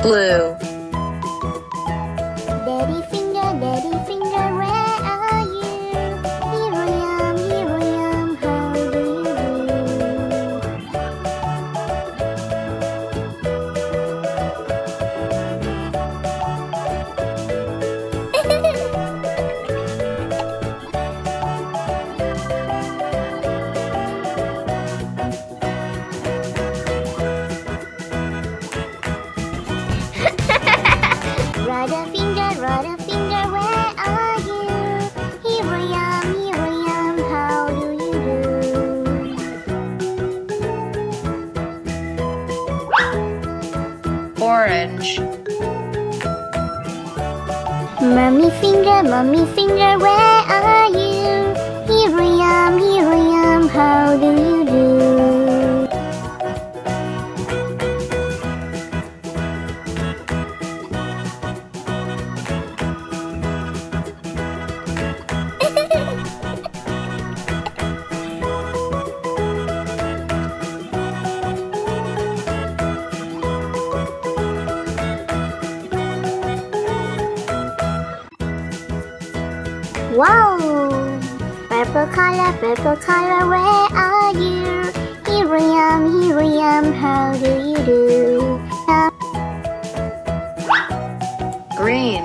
Blue. Daddy finger, where are you? Here I am, how do you do? Rudder finger, where are you? Here I am, how do you do? Orange. Mummy finger, where are you? Here I am, how do you do? Wow! Purple color, where are you? Here I am, how do you do? Green.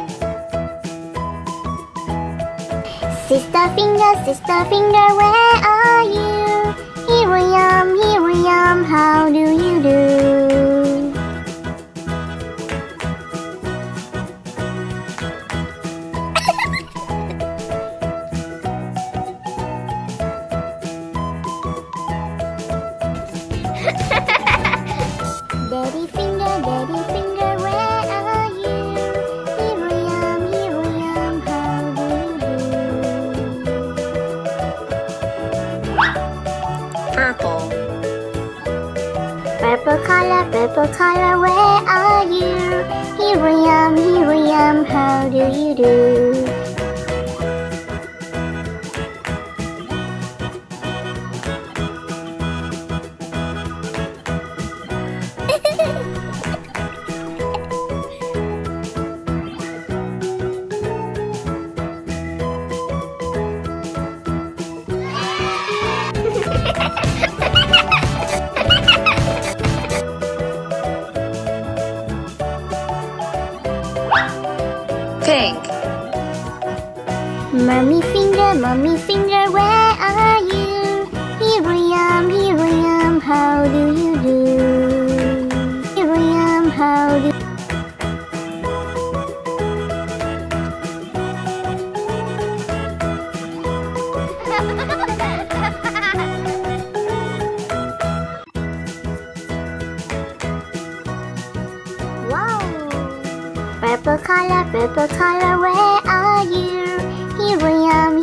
Sister finger, where are you? Here I am, how do you do? Daddy finger, where are you? Here I am, how do you do? Purple. Purple color, where are you? Here I am, how do you do? Pink. Mummy finger, where are you? Here I am, how do you do? Here I am, how do Wow! Purple color, where are you? Here I am,